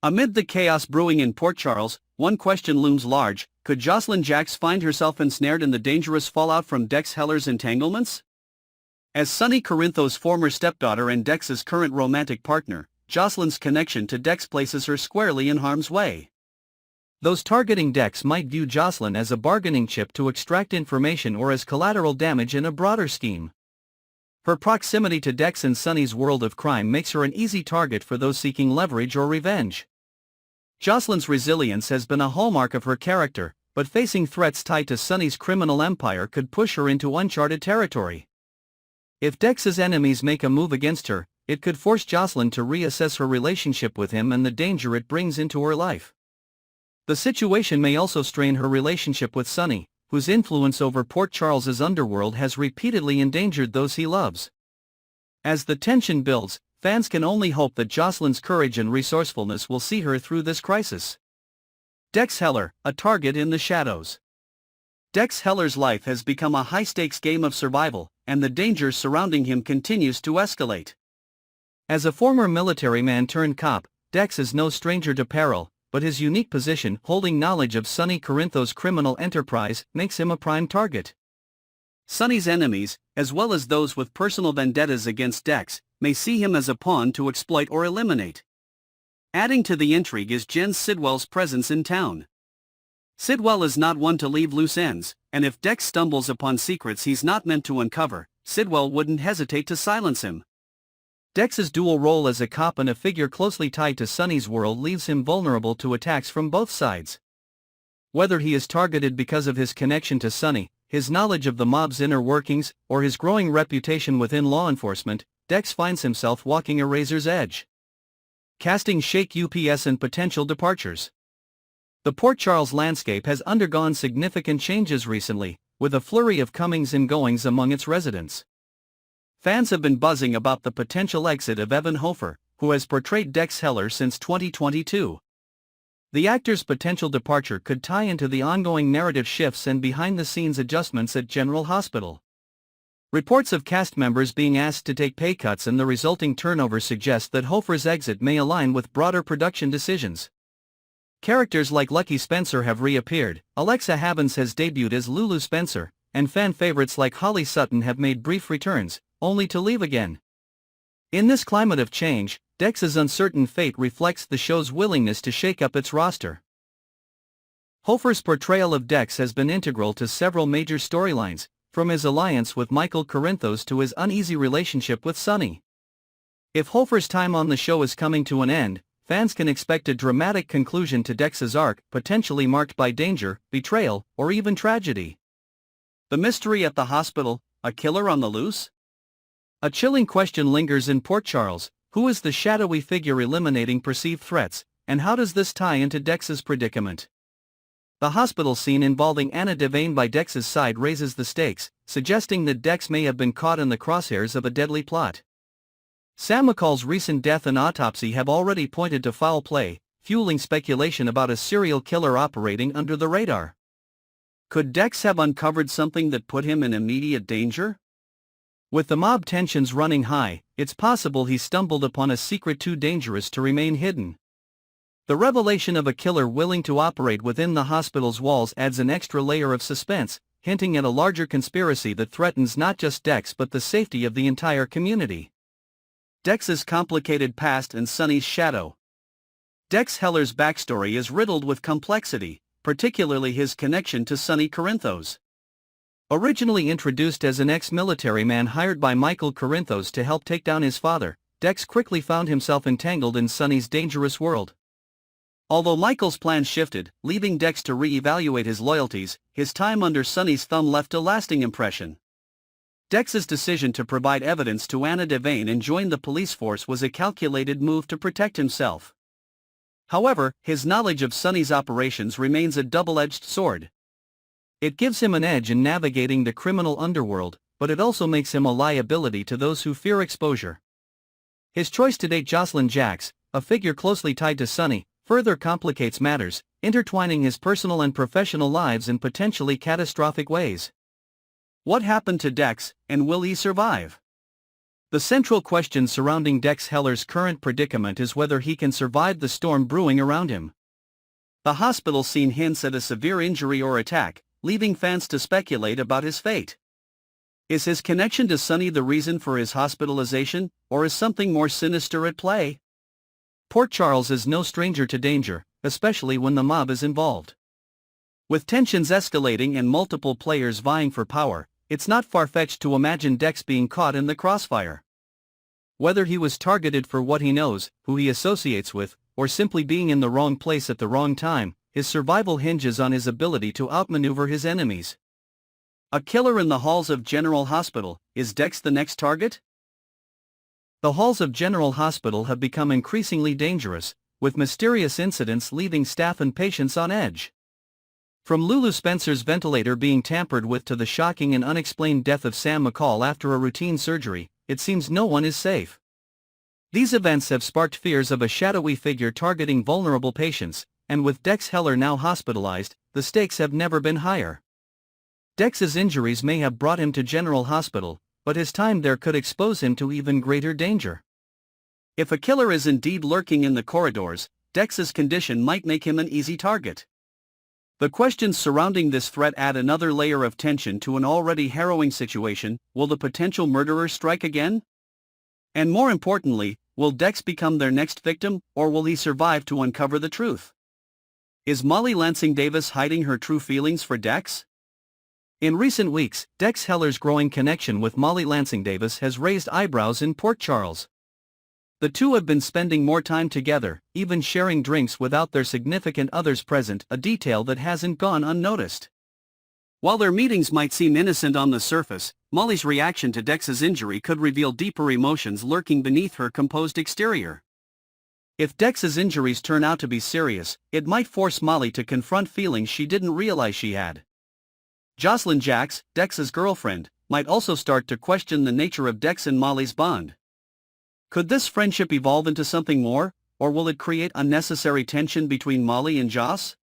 Amid the chaos brewing in Port Charles, one question looms large: could Jocelyn Jacks find herself ensnared in the dangerous fallout from Dex Heller's entanglements? As Sonny Corinthos' former stepdaughter and Dex's current romantic partner, Jocelyn's connection to Dex places her squarely in harm's way. Those targeting Dex might view Jocelyn as a bargaining chip to extract information or as collateral damage in a broader scheme. Her proximity to Dex and Sonny's world of crime makes her an easy target for those seeking leverage or revenge. Jocelyn's resilience has been a hallmark of her character, but facing threats tied to Sonny's criminal empire could push her into uncharted territory. If Dex's enemies make a move against her, it could force Jocelyn to reassess her relationship with him and the danger it brings into her life. The situation may also strain her relationship with Sonny, whose influence over Port Charles's underworld has repeatedly endangered those he loves. As the tension builds, fans can only hope that Jocelyn's courage and resourcefulness will see her through this crisis. Dex Heller, a target in the shadows. Dex Heller's life has become a high-stakes game of survival, and the danger surrounding him continues to escalate. As a former military man turned cop, Dex is no stranger to peril, but his unique position, holding knowledge of Sonny Corinthos' criminal enterprise, makes him a prime target. Sonny's enemies, as well as those with personal vendettas against Dex, may see him as a pawn to exploit or eliminate. Adding to the intrigue is Jen Sidwell's presence in town. Sidwell is not one to leave loose ends, and if Dex stumbles upon secrets he's not meant to uncover, Sidwell wouldn't hesitate to silence him. Dex's dual role as a cop and a figure closely tied to Sonny's world leaves him vulnerable to attacks from both sides. Whether he is targeted because of his connection to Sonny, his knowledge of the mob's inner workings, or his growing reputation within law enforcement, Dex finds himself walking a razor's edge. Casting shake UPS and potential departures. The Port Charles landscape has undergone significant changes recently, with a flurry of comings and goings among its residents. Fans have been buzzing about the potential exit of Evan Hofer, who has portrayed Dex Heller since 2022. The actor's potential departure could tie into the ongoing narrative shifts and behind-the-scenes adjustments at General Hospital. Reports of cast members being asked to take pay cuts and the resulting turnover suggest that Hofer's exit may align with broader production decisions. Characters like Lucky Spencer have reappeared, Alexa Havens has debuted as Lulu Spencer, and fan favorites like Holly Sutton have made brief returns, only to leave again. In this climate of change, Dex's uncertain fate reflects the show's willingness to shake up its roster. Hofer's portrayal of Dex has been integral to several major storylines, from his alliance with Michael Corinthos to his uneasy relationship with Sonny. If Hofer's time on the show is coming to an end, fans can expect a dramatic conclusion to Dex's arc, potentially marked by danger, betrayal, or even tragedy. The mystery at the hospital, a killer on the loose? A chilling question lingers in Port Charles: who is the shadowy figure eliminating perceived threats, and how does this tie into Dex's predicament? The hospital scene involving Anna Devane by Dex's side raises the stakes, suggesting that Dex may have been caught in the crosshairs of a deadly plot. Sam McCall's recent death and autopsy have already pointed to foul play, fueling speculation about a serial killer operating under the radar. Could Dex have uncovered something that put him in immediate danger? With the mob tensions running high, it's possible he stumbled upon a secret too dangerous to remain hidden. The revelation of a killer willing to operate within the hospital's walls adds an extra layer of suspense, hinting at a larger conspiracy that threatens not just Dex but the safety of the entire community. Dex's complicated past and Sonny's shadow. Dex Heller's backstory is riddled with complexity, particularly his connection to Sonny Corinthos. Originally introduced as an ex-military man hired by Michael Corinthos to help take down his father, Dex quickly found himself entangled in Sonny's dangerous world. Although Michael's plans shifted, leaving Dex to re-evaluate his loyalties, his time under Sonny's thumb left a lasting impression. Dex's decision to provide evidence to Anna Devane and join the police force was a calculated move to protect himself. However, his knowledge of Sonny's operations remains a double-edged sword. It gives him an edge in navigating the criminal underworld, but it also makes him a liability to those who fear exposure. His choice to date Jocelyn Jacks, a figure closely tied to Sonny, further complicates matters, intertwining his personal and professional lives in potentially catastrophic ways. What happened to Dex, and will he survive? The central question surrounding Dex Heller's current predicament is whether he can survive the storm brewing around him. The hospital scene hints at a severe injury or attack, leaving fans to speculate about his fate. Is his connection to Sonny the reason for his hospitalization, or is something more sinister at play? Port Charles is no stranger to danger, especially when the mob is involved. With tensions escalating and multiple players vying for power, it's not far-fetched to imagine Dex being caught in the crossfire. Whether he was targeted for what he knows, who he associates with, or simply being in the wrong place at the wrong time, his survival hinges on his ability to outmaneuver his enemies. A killer in the halls of General Hospital, is Dex the next target? The halls of General Hospital have become increasingly dangerous, with mysterious incidents leaving staff and patients on edge. From Lulu Spencer's ventilator being tampered with to the shocking and unexplained death of Sam McCall after a routine surgery, it seems no one is safe. These events have sparked fears of a shadowy figure targeting vulnerable patients, and with Dex Heller now hospitalized, the stakes have never been higher. Dex's injuries may have brought him to General Hospital, but his time there could expose him to even greater danger. If a killer is indeed lurking in the corridors, Dex's condition might make him an easy target. The questions surrounding this threat add another layer of tension to an already harrowing situation. Will the potential murderer strike again? And more importantly, will Dex become their next victim, or will he survive to uncover the truth? Is Molly Lansing Davis hiding her true feelings for Dex? In recent weeks, Dex Heller's growing connection with Molly Lansing Davis has raised eyebrows in Port Charles. The two have been spending more time together, even sharing drinks without their significant others present, a detail that hasn't gone unnoticed. While their meetings might seem innocent on the surface, Molly's reaction to Dex's injury could reveal deeper emotions lurking beneath her composed exterior. If Dex's injuries turn out to be serious, it might force Molly to confront feelings she didn't realize she had. Jocelyn Jacks, Dex's girlfriend, might also start to question the nature of Dex and Molly's bond. Could this friendship evolve into something more, or will it create unnecessary tension between Molly and Joss?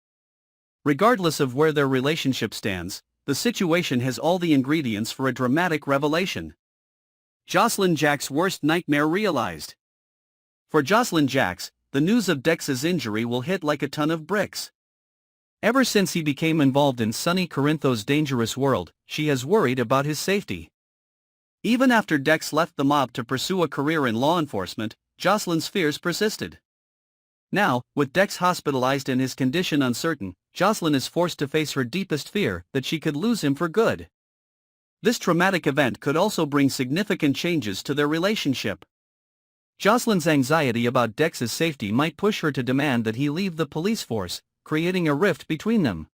Regardless of where their relationship stands, the situation has all the ingredients for a dramatic revelation. Jocelyn Jacks' worst nightmare realized. For Jocelyn Jacks, the news of Dex's injury will hit like a ton of bricks. Ever since he became involved in Sonny Corinthos' dangerous world, she has worried about his safety. Even after Dex left the mob to pursue a career in law enforcement, Jocelyn's fears persisted. Now, with Dex hospitalized and his condition uncertain, Jocelyn is forced to face her deepest fear, that she could lose him for good. This traumatic event could also bring significant changes to their relationship. Jocelyn's anxiety about Dex's safety might push her to demand that he leave the police force, creating a rift between them.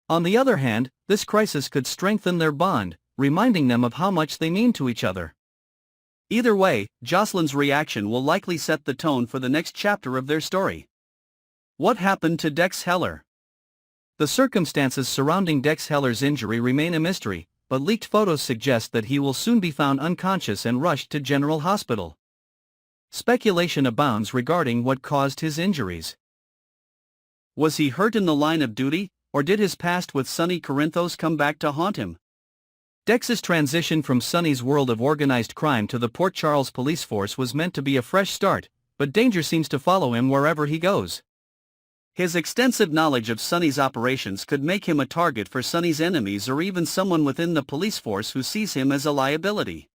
On the other hand, this crisis could strengthen their bond, reminding them of how much they mean to each other. Either way, Jocelyn's reaction will likely set the tone for the next chapter of their story. What happened to Dex Heller? The circumstances surrounding Dex Heller's injury remain a mystery, but leaked photos suggest that he will soon be found unconscious and rushed to General Hospital. Speculation abounds regarding what caused his injuries. Was he hurt in the line of duty, or did his past with Sonny Corinthos come back to haunt him? Dex's transition from Sonny's world of organized crime to the Port Charles police force was meant to be a fresh start, but danger seems to follow him wherever he goes. His extensive knowledge of Sonny's operations could make him a target for Sonny's enemies or even someone within the police force who sees him as a liability.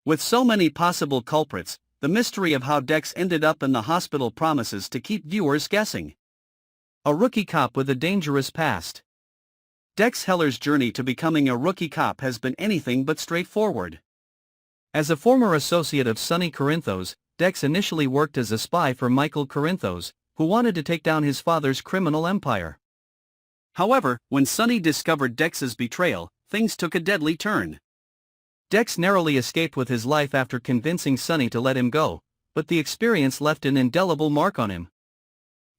With so many possible culprits, the mystery of how Dex ended up in the hospital promises to keep viewers guessing. A rookie cop with a dangerous past. Dex Heller's journey to becoming a rookie cop has been anything but straightforward. As a former associate of Sonny Corinthos, Dex initially worked as a spy for Michael Corinthos, who wanted to take down his father's criminal empire. However, when Sonny discovered Dex's betrayal, things took a deadly turn. Dex narrowly escaped with his life after convincing Sonny to let him go, but the experience left an indelible mark on him.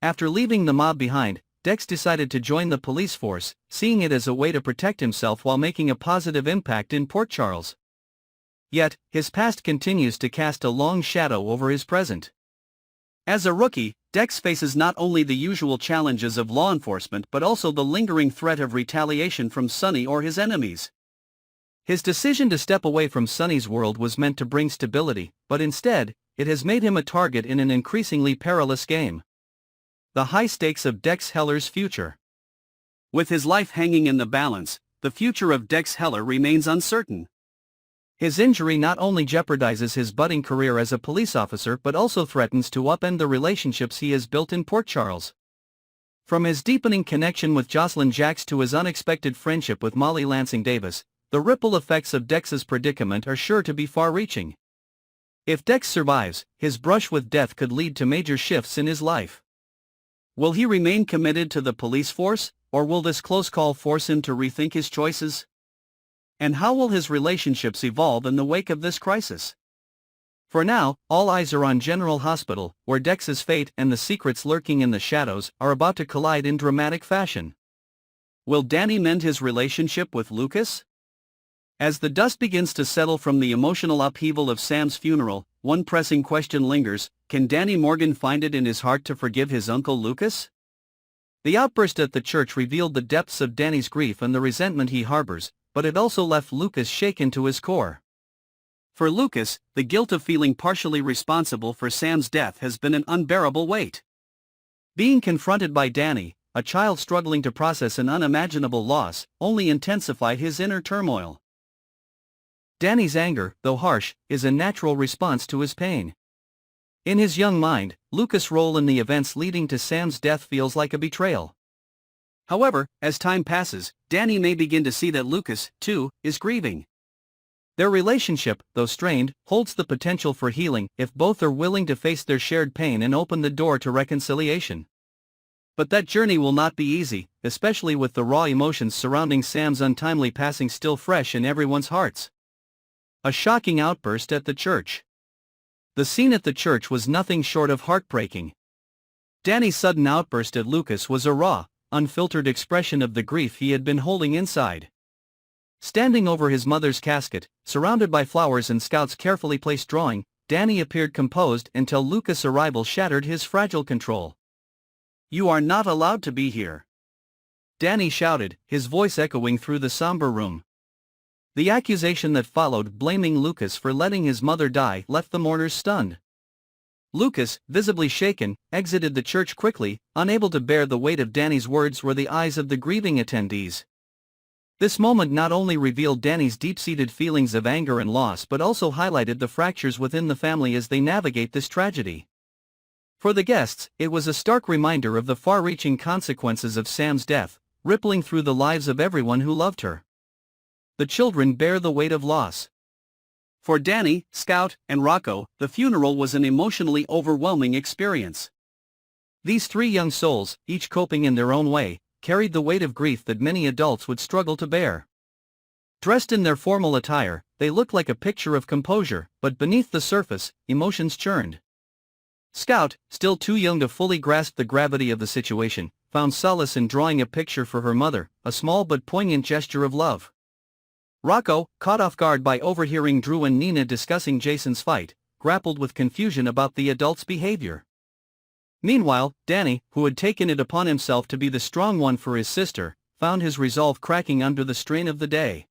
After leaving the mob behind, Dex decided to join the police force, seeing it as a way to protect himself while making a positive impact in Port Charles. Yet, his past continues to cast a long shadow over his present. As a rookie, Dex faces not only the usual challenges of law enforcement but also the lingering threat of retaliation from Sonny or his enemies. His decision to step away from Sonny's world was meant to bring stability, but instead, it has made him a target in an increasingly perilous game. The high stakes of Dex Heller's future. With his life hanging in the balance, the future of Dex Heller remains uncertain. His injury not only jeopardizes his budding career as a police officer but also threatens to upend the relationships he has built in Port Charles. From his deepening connection with Jocelyn Jacks to his unexpected friendship with Molly Lansing Davis, the ripple effects of Dex's predicament are sure to be far-reaching. If Dex survives, his brush with death could lead to major shifts in his life. Will he remain committed to the police force, or will this close call force him to rethink his choices? And how will his relationships evolve in the wake of this crisis? For now, all eyes are on General Hospital, where Dex's fate and the secrets lurking in the shadows are about to collide in dramatic fashion. Will Danny mend his relationship with Lucas? As the dust begins to settle from the emotional upheaval of Sam's funeral, one pressing question lingers: can Danny Morgan find it in his heart to forgive his uncle Lucas? The outburst at the church revealed the depths of Danny's grief and the resentment he harbors, but it also left Lucas shaken to his core. For Lucas, the guilt of feeling partially responsible for Sam's death has been an unbearable weight. Being confronted by Danny, a child struggling to process an unimaginable loss, only intensified his inner turmoil. Danny's anger, though harsh, is a natural response to his pain. In his young mind, Lucas' role in the events leading to Sam's death feels like a betrayal. However, as time passes, Danny may begin to see that Lucas, too, is grieving. Their relationship, though strained, holds the potential for healing if both are willing to face their shared pain and open the door to reconciliation. But that journey will not be easy, especially with the raw emotions surrounding Sam's untimely passing still fresh in everyone's hearts. A shocking outburst at the church. The scene at the church was nothing short of heartbreaking. Danny's sudden outburst at Lucas was a raw, unfiltered expression of the grief he had been holding inside. Standing over his mother's casket, surrounded by flowers and Scout's carefully placed drawing, Danny appeared composed until Lucas' arrival shattered his fragile control. "You are not allowed to be here," Danny shouted, his voice echoing through the somber room. The accusation that followed, blaming Lucas for letting his mother die, left the mourners stunned. Lucas, visibly shaken, exited the church quickly, unable to bear the weight of Danny's words were the eyes of the grieving attendees. This moment not only revealed Danny's deep-seated feelings of anger and loss but also highlighted the fractures within the family as they navigate this tragedy. For the guests, it was a stark reminder of the far-reaching consequences of Sam's death, rippling through the lives of everyone who loved her. The children bear the weight of loss. For Danny, Scout, and Rocco, the funeral was an emotionally overwhelming experience. These three young souls, each coping in their own way, carried the weight of grief that many adults would struggle to bear. Dressed in their formal attire, they looked like a picture of composure, but beneath the surface, emotions churned. Scout, still too young to fully grasp the gravity of the situation, found solace in drawing a picture for her mother, a small but poignant gesture of love. Rocco, caught off guard by overhearing Drew and Nina discussing Jason's fight, grappled with confusion about the adult's behavior. Meanwhile, Danny, who had taken it upon himself to be the strong one for his sister, found his resolve cracking under the strain of the day.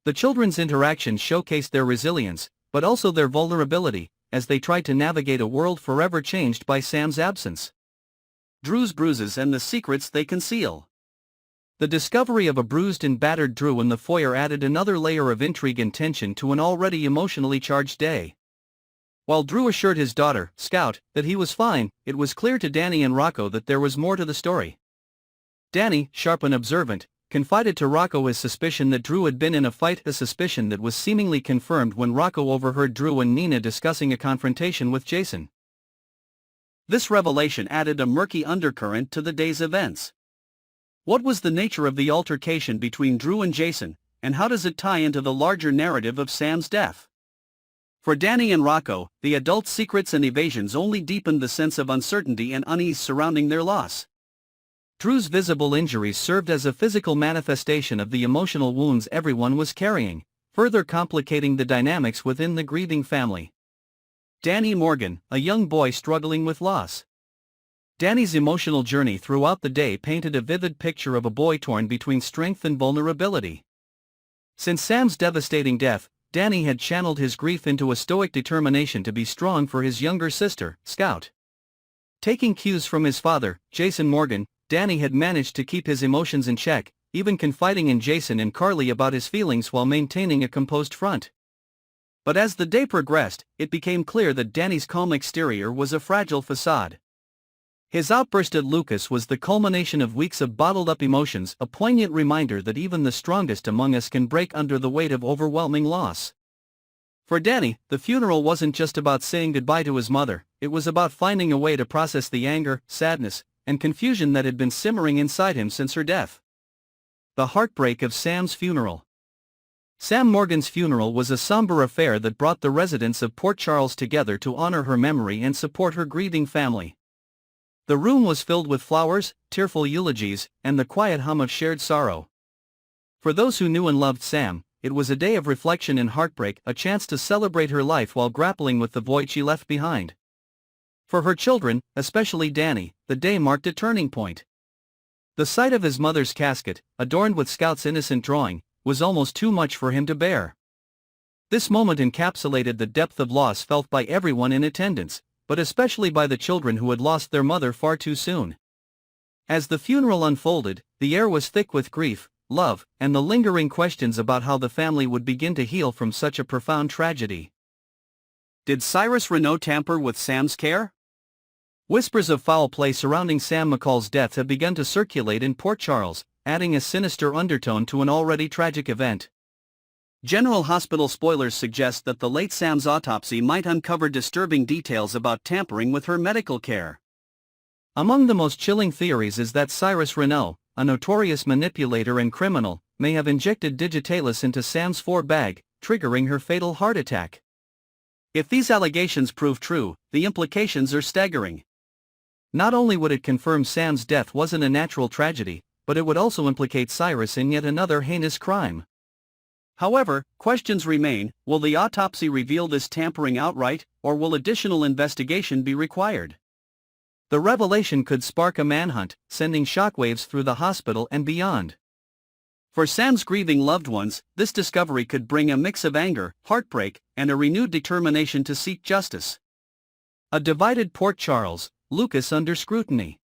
The children's interactions showcased their resilience, but also their vulnerability, as they tried to navigate a world forever changed by Sam's absence. Drew's bruises and the secrets they conceal. The discovery of a bruised and battered Drew in the foyer added another layer of intrigue and tension to an already emotionally charged day. While Drew assured his daughter, Scout, that he was fine, it was clear to Danny and Rocco that there was more to the story. Danny, sharp and observant, confided to Rocco his suspicion that Drew had been in a fight, a suspicion that was seemingly confirmed when Rocco overheard Drew and Nina discussing a confrontation with Jason. This revelation added a murky undercurrent to the day's events. What was the nature of the altercation between Drew and Jason, and how does it tie into the larger narrative of Sam's death? For Danny and Rocco, the adults' secrets and evasions only deepened the sense of uncertainty and unease surrounding their loss. Drew's visible injuries served as a physical manifestation of the emotional wounds everyone was carrying, further complicating the dynamics within the grieving family. Danny Morgan, a young boy struggling with loss. Danny's emotional journey throughout the day painted a vivid picture of a boy torn between strength and vulnerability. Since Sam's devastating death, Danny had channeled his grief into a stoic determination to be strong for his younger sister, Scout. Taking cues from his father, Jason Morgan, Danny had managed to keep his emotions in check, even confiding in Jason and Carly about his feelings while maintaining a composed front. But as the day progressed, it became clear that Danny's calm exterior was a fragile facade. His outburst at Lucas was the culmination of weeks of bottled-up emotions, a poignant reminder that even the strongest among us can break under the weight of overwhelming loss. For Danny, the funeral wasn't just about saying goodbye to his mother, it was about finding a way to process the anger, sadness, and confusion that had been simmering inside him since her death. The heartbreak of Sam's funeral. Sam Morgan's funeral was a somber affair that brought the residents of Port Charles together to honor her memory and support her grieving family. The room was filled with flowers, tearful eulogies, and the quiet hum of shared sorrow. For those who knew and loved Sam, it was a day of reflection and heartbreak, a chance to celebrate her life while grappling with the void she left behind. For her children, especially Danny, the day marked a turning point. The sight of his mother's casket, adorned with Scout's innocent drawing, was almost too much for him to bear. This moment encapsulated the depth of loss felt by everyone in attendance, but especially by the children who had lost their mother far too soon. As the funeral unfolded, the air was thick with grief, love, and the lingering questions about how the family would begin to heal from such a profound tragedy. Did Cyrus Renaud tamper with Sam's care? Whispers of foul play surrounding Sam McCall's death have begun to circulate in Port Charles, adding a sinister undertone to an already tragic event. General Hospital spoilers suggest that the late Sam's autopsy might uncover disturbing details about tampering with her medical care. Among the most chilling theories is that Cyrus Renaud, a notorious manipulator and criminal, may have injected digitalis into Sam's forehead bag, triggering her fatal heart attack. If these allegations prove true, the implications are staggering. Not only would it confirm Sam's death wasn't a natural tragedy, but it would also implicate Cyrus in yet another heinous crime. However, questions remain: will the autopsy reveal this tampering outright, or will additional investigation be required? The revelation could spark a manhunt, sending shockwaves through the hospital and beyond. For Sam's grieving loved ones, this discovery could bring a mix of anger, heartbreak, and a renewed determination to seek justice. A divided Port Charles, Lucas under scrutiny.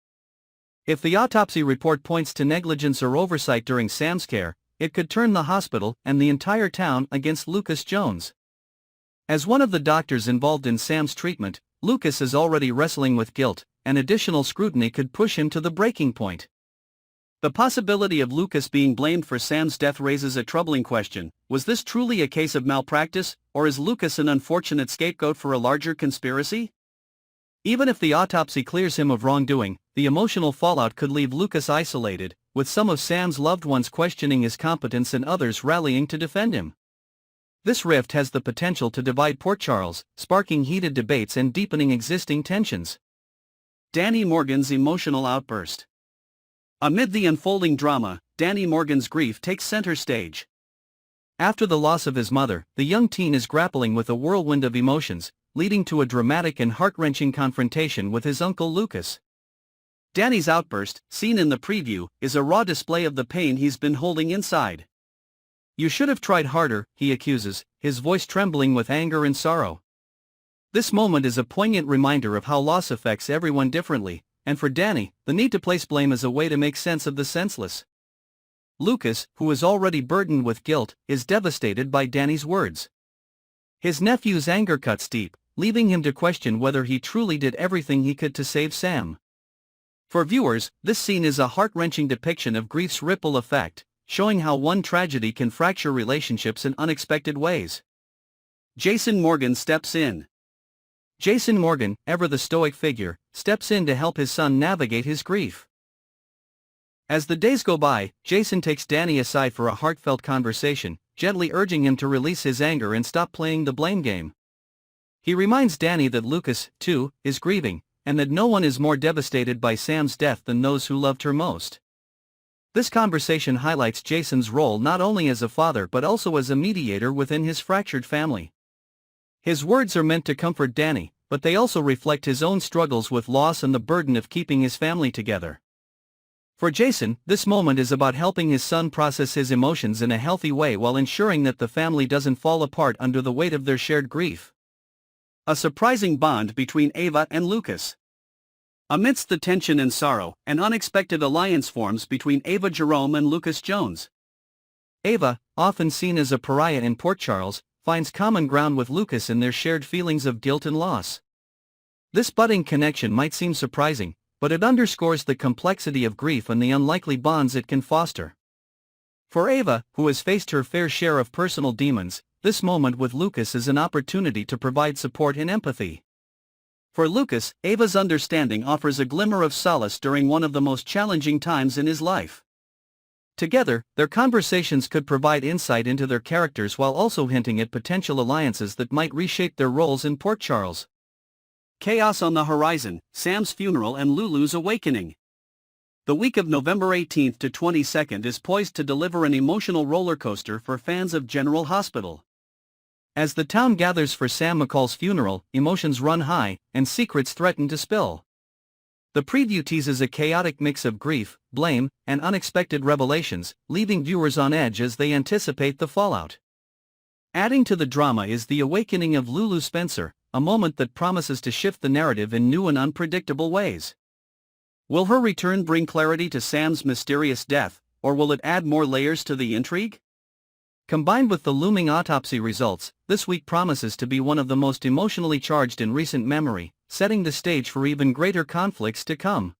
If the autopsy report points to negligence or oversight during Sam's care, it could turn the hospital and the entire town against Lucas Jones. As one of the doctors involved in Sam's treatment, Lucas is already wrestling with guilt, and additional scrutiny could push him to the breaking point. The possibility of Lucas being blamed for Sam's death raises a troubling question: was this truly a case of malpractice, or is Lucas an unfortunate scapegoat for a larger conspiracy? Even if the autopsy clears him of wrongdoing, the emotional fallout could leave Lucas isolated, with some of Sam's loved ones questioning his competence and others rallying to defend him. This rift has the potential to divide Port Charles, sparking heated debates and deepening existing tensions. Danny Morgan's emotional outburst. Amid the unfolding drama, Danny Morgan's grief takes center stage. After the loss of his mother, the young teen is grappling with a whirlwind of emotions, leading to a dramatic and heart-wrenching confrontation with his uncle Lucas. Danny's outburst, seen in the preview, is a raw display of the pain he's been holding inside. "You should have tried harder," he accuses, his voice trembling with anger and sorrow. This moment is a poignant reminder of how loss affects everyone differently, and for Danny, the need to place blame is a way to make sense of the senseless. Lucas, who is already burdened with guilt, is devastated by Danny's words. His nephew's anger cuts deep, leaving him to question whether he truly did everything he could to save Sam. For viewers, this scene is a heart-wrenching depiction of grief's ripple effect, showing how one tragedy can fracture relationships in unexpected ways. Jason Morgan steps in. Jason Morgan, ever the stoic figure, steps in to help his son navigate his grief. As the days go by, Jason takes Danny aside for a heartfelt conversation, gently urging him to release his anger and stop playing the blame game. He reminds Danny that Lucas, too, is grieving, and that no one is more devastated by Sam's death than those who loved her most. This conversation highlights Jason's role not only as a father but also as a mediator within his fractured family. His words are meant to comfort Danny, but they also reflect his own struggles with loss and the burden of keeping his family together. For Jason, this moment is about helping his son process his emotions in a healthy way while ensuring that the family doesn't fall apart under the weight of their shared grief. A surprising bond between Ava and Lucas. Amidst the tension and sorrow, an unexpected alliance forms between Ava Jerome and Lucas Jones. Ava, often seen as a pariah in Port Charles, finds common ground with Lucas in their shared feelings of guilt and loss. This budding connection might seem surprising, but it underscores the complexity of grief and the unlikely bonds it can foster. For Ava, who has faced her fair share of personal demons, this moment with Lucas is an opportunity to provide support and empathy. For Lucas, Ava's understanding offers a glimmer of solace during one of the most challenging times in his life. Together, their conversations could provide insight into their characters while also hinting at potential alliances that might reshape their roles in Port Charles. Chaos on the horizon, Sam's funeral and Lulu's awakening. The week of November 18th to 22nd is poised to deliver an emotional roller coaster for fans of General Hospital. As the town gathers for Sam McCall's funeral, emotions run high, and secrets threaten to spill. The preview teases a chaotic mix of grief, blame, and unexpected revelations, leaving viewers on edge as they anticipate the fallout. Adding to the drama is the awakening of Lulu Spencer, a moment that promises to shift the narrative in new and unpredictable ways. Will her return bring clarity to Sam's mysterious death, or will it add more layers to the intrigue? Combined with the looming autopsy results, this week promises to be one of the most emotionally charged in recent memory, setting the stage for even greater conflicts to come.